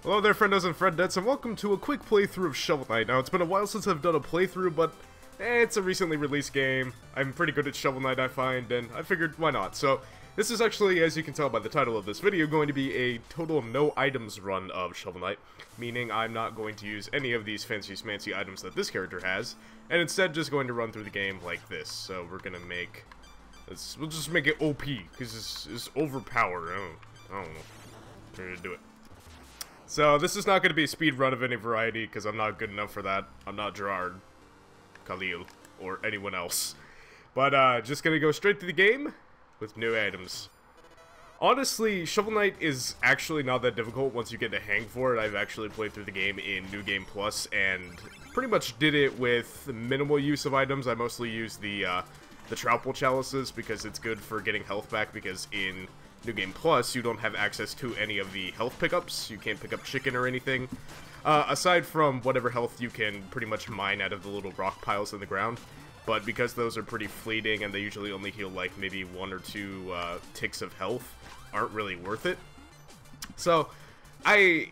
Hello there, friendos and friendettes, and welcome to a quick playthrough of Shovel Knight. Now, it's been a while since I've done a playthrough, but it's a recently released game. I'm pretty good at Shovel Knight, I find, and I figured, why not? So, this is actually, as you can tell by the title of this video, going to be a total no items run of Shovel Knight, meaning I'm not going to use any of these fancy-smancy items that this character has, and instead just going to run through the game like this. So, we're gonna make... we'll just make it OP, because it's overpowered. I don't know. We're gonna do it. So, this is not going to be a speed run of any variety, because I'm not good enough for that. I'm not Gerard, Khalil, or anyone else. But, just going to go straight to the game with new items. Honestly, Shovel Knight is actually not that difficult once you get the hang for it. I've actually played through the game in New Game Plus, and pretty much did it with minimal use of items. I mostly use the Troupple Chalices, because it's good for getting health back, because in New Game Plus, you don't have access to any of the health pickups. You can't pick up chicken or anything. Aside from whatever health you can pretty much mine out of the little rock piles in the ground. But because those are pretty fleeting and they usually only heal like maybe 1 or 2 ticks of health, aren't really worth it. So, I've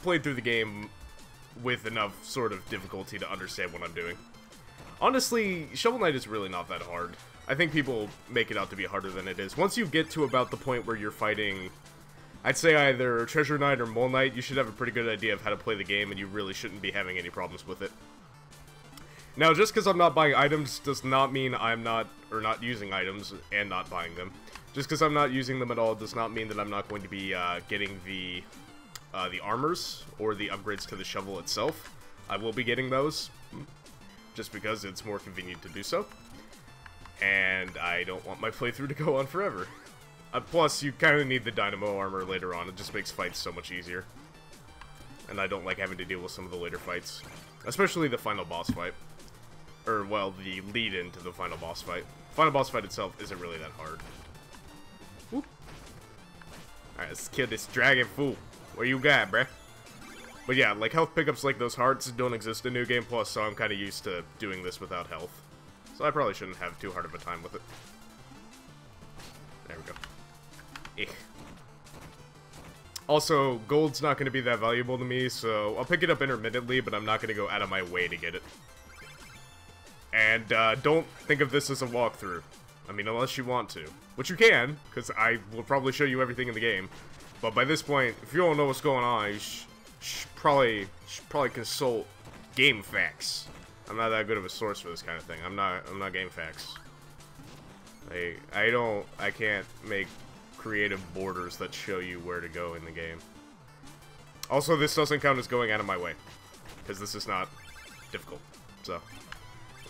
played through the game with enough sort of difficulty to understand what I'm doing. Honestly, Shovel Knight is really not that hard. I think people make it out to be harder than it is. Once you get to about the point where you're fighting, I'd say either Treasure Knight or Mole Knight, you should have a pretty good idea of how to play the game, and you really shouldn't be having any problems with it. Now, just because I'm not buying items does not mean I'm not using items and not buying them. Just because I'm not using them at all does not mean that I'm not going to be getting the armors or the upgrades to the shovel itself. I will be getting those, just because it's more convenient to do so. And I don't want my playthrough to go on forever. Plus, you kind of need the Dynamo armor later on. It just makes fights so much easier. And I don't like having to deal with some of the later fights. Especially the final boss fight. Or, well, the lead-in to the final boss fight. Final boss fight itself isn't really that hard. Whoop. Alright, let's kill this dragon fool. What you got, bruh? But yeah, like, health pickups like those hearts don't exist in New Game Plus, so I'm kind of used to doing this without health. So I probably shouldn't have too hard of a time with it. There we go. Also, gold's not going to be that valuable to me, so I'll pick it up intermittently, but I'm not going to go out of my way to get it. And don't think of this as a walkthrough. I mean, unless you want to. Which you can, because I will probably show you everything in the game. But by this point, if you don't know what's going on, you should probably consult Game Facts. I'm not that good of a source for this kind of thing. I'm not Game Facts. I can't make creative borders that show you where to go in the game. Also, this doesn't count as going out of my way, because this is not difficult. So,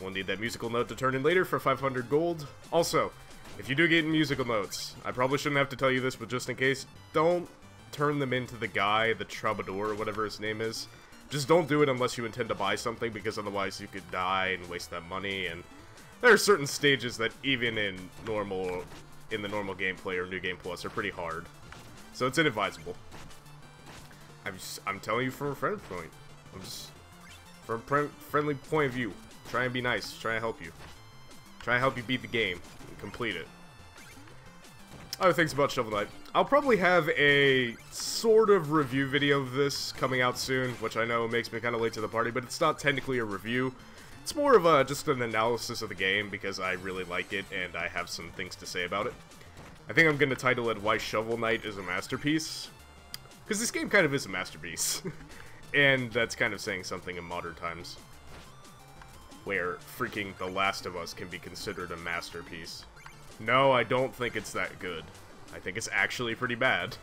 we'll need that musical note to turn in later for 500 gold. Also, if you do get musical notes, I probably shouldn't have to tell you this, but just in case, don't turn them into the guy, the troubadour, or whatever his name is. Just don't do it unless you intend to buy something, because otherwise you could die and waste that money, and there are certain stages that even in the normal gameplay or New Game Plus are pretty hard. So it's inadvisable. I'm telling you from a friend point. I'm just from a friendly point of view. Try and be nice. Try and help you. Try and help you beat the game and complete it. Other things about Shovel Knight. I'll probably have a sort of review video of this coming out soon, which I know makes me kind of late to the party, but it's not technically a review. It's more of just an analysis of the game, because I really like it, and I have some things to say about it. I think I'm going to title it Why Shovel Knight is a Masterpiece, because this game kind of is a masterpiece. And that's kind of saying something in modern times, where freaking The Last of Us can be considered a masterpiece. No, I don't think it's that good. I think it's actually pretty bad.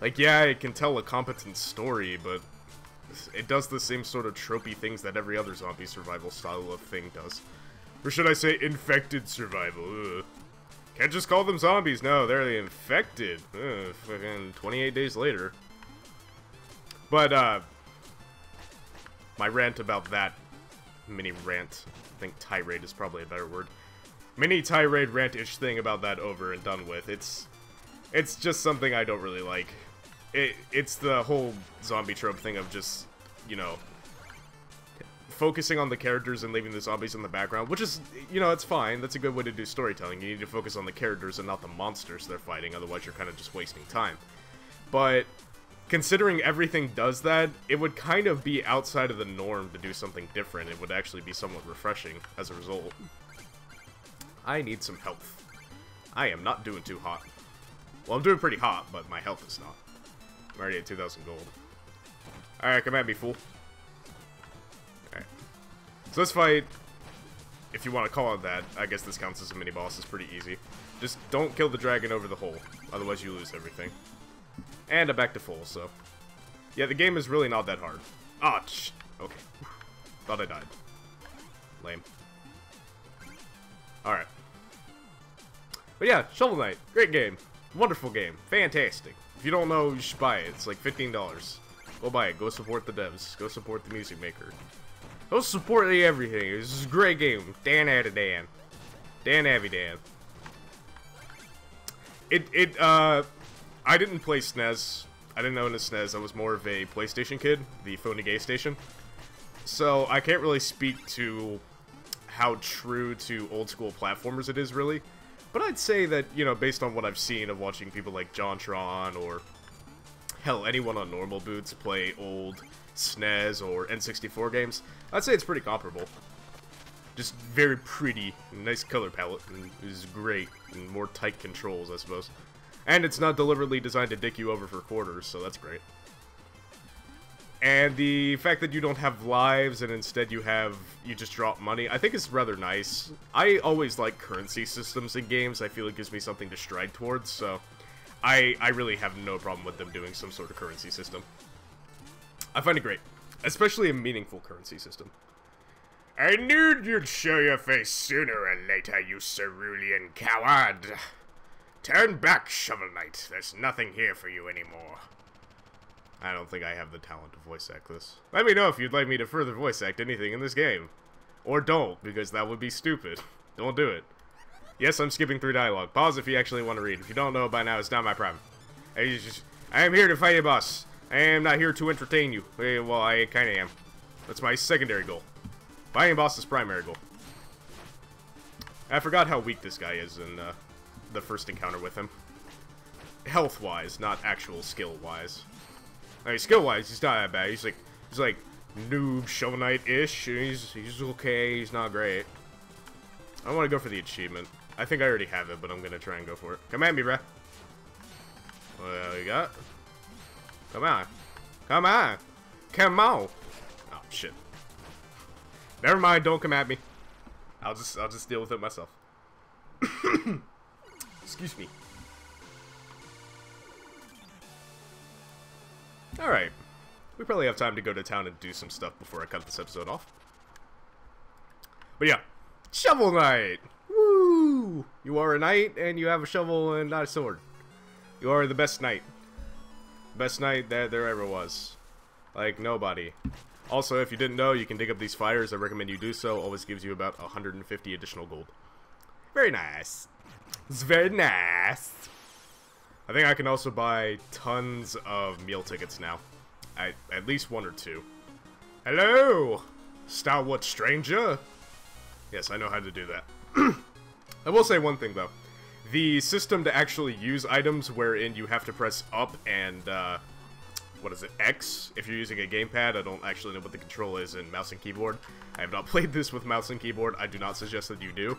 Like, yeah, it can tell a competent story, but it does the same sort of tropey things that every other zombie survival style of thing does. Or should I say infected survival? Ugh. Can't just call them zombies, no, they're infected. Fucking 28 days later. But, my rant about that mini rant, I think tirade is probably a better word. Mini tirade rant-ish thing about that over and done with. It's just something I don't really like. It's the whole zombie trope thing of just, you know, focusing on the characters and leaving the zombies in the background, which is, you know, it's fine. That's a good way to do storytelling. You need to focus on the characters and not the monsters they're fighting, otherwise you're kind of just wasting time. But considering everything does that, it would kind of be outside of the norm to do something different. It would actually be somewhat refreshing as a result. I need some health. I am not doing too hot. Well, I'm doing pretty hot, but my health is not. I'm already at 2,000 gold. Alright, come at me, fool. Alright. So this fight, if you want to call it that, I guess this counts as a mini-boss. It's pretty easy. Just don't kill the dragon over the hole, otherwise you lose everything. And I'm back to full, so... Yeah, the game is really not that hard. Ah, okay. Thought I died. Lame. Alright. But yeah, Shovel Knight. Great game. Wonderful game. Fantastic. If you don't know, you should buy it. It's like $15. Go buy it. Go support the devs. Go support the music maker. Go support everything. This is a great game. Dan Addy Dan. Dan Abby Dan. I didn't play SNES. I didn't own a SNES. I was more of a PlayStation kid, the phony gay station. So I can't really speak to how true to old school platformers it is, really. But I'd say that, you know, based on what I've seen of watching people like JonTron or, hell, anyone on normal boots play old SNES or N64 games, I'd say it's pretty comparable. Just very pretty, nice color palette, and is great, and more tight controls, I suppose. And it's not deliberately designed to dick you over for quarters, so that's great. And the fact that you don't have lives and instead you just drop money, I think is rather nice. I always like currency systems in games. I feel it gives me something to strive towards, so I really have no problem with them doing some sort of currency system. I find it great, especially a meaningful currency system. I knew you'd show your face sooner or later, you cerulean coward. Turn back, Shovel Knight. There's nothing here for you anymore. I don't think I have the talent to voice act this. Let me know if you'd like me to further voice act anything in this game. Or don't, because that would be stupid. Don't do it. Yes, I'm skipping through dialogue. Pause if you actually want to read. If you don't know by now, it's not my problem. I am here to fight a boss. I am not here to entertain you. Well, I kind of am. That's my secondary goal. Fighting a boss is primary goal. I forgot how weak this guy is in the first encounter with him. Health-wise, not actual skill-wise. I mean, skill-wise, he's not that bad. He's like noob Shovel Knight-ish. He's okay. He's not great. I want to go for the achievement. I think I already have it, but I'm gonna try and go for it. Come at me, bruh. What you got? Come on. Come on. Come on. Oh shit. Never mind. Don't come at me. I'll just deal with it myself. Excuse me. Alright. We probably have time to go to town and do some stuff before I cut this episode off. But yeah. Shovel Knight! Woo! You are a knight and you have a shovel and not a sword. You are the best knight. Best knight that there ever was. Like nobody. Also, if you didn't know, you can dig up these fires. I recommend you do so. Always gives you about 150 additional gold. Very nice. It's very nice. I think I can also buy tons of meal tickets now. At least one or two. Hello, stalwart stranger. Yes, I know how to do that. I will say one thing, though. The system to actually use items wherein you have to press up and, what is it, X? If you're using a gamepad, I don't actually know what the control is in mouse and keyboard. I have not played this with mouse and keyboard. I do not suggest that you do.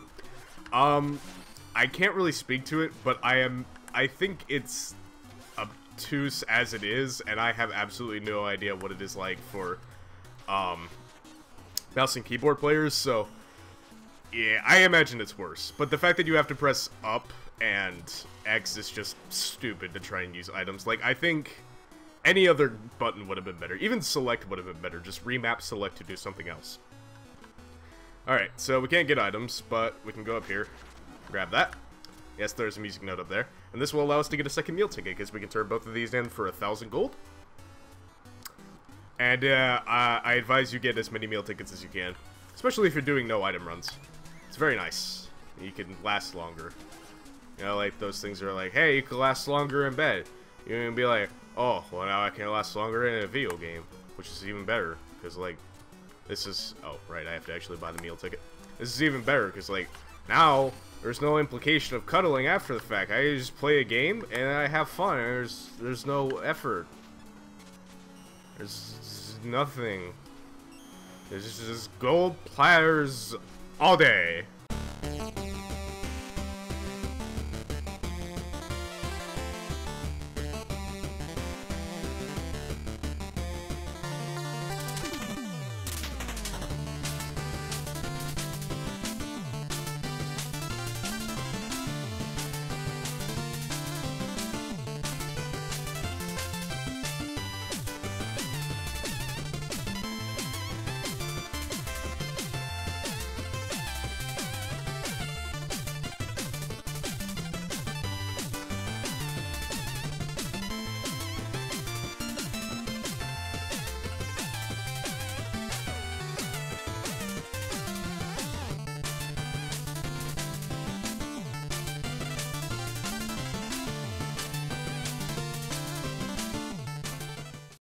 I can't really speak to it, but I think it's obtuse as it is, and I have absolutely no idea what it is like for, mouse and keyboard players, so, yeah, I imagine it's worse. But the fact that you have to press up and X is just stupid to try and use items. Like, I think any other button would have been better. Even select would have been better. Just remap select to do something else. Alright, so we can't get items, but we can go up here. Grab that. Yes, there's a music note up there. And this will allow us to get a second meal ticket, because we can turn both of these in for 1,000 gold. And I advise you get as many meal tickets as you can. Especially if you're doing no item runs. It's very nice. You can last longer. You know, like, those things are like, hey, you can last longer in bed. You can be like, oh, well, now I can last longer in a video game. Which is even better, because, like, this is... Oh, right, I have to actually buy the meal ticket. This is even better, because, like, now there's no implication of cuddling after the fact. I just play a game, and I have fun, and there's no effort. There's nothing. There's just gold platters all day.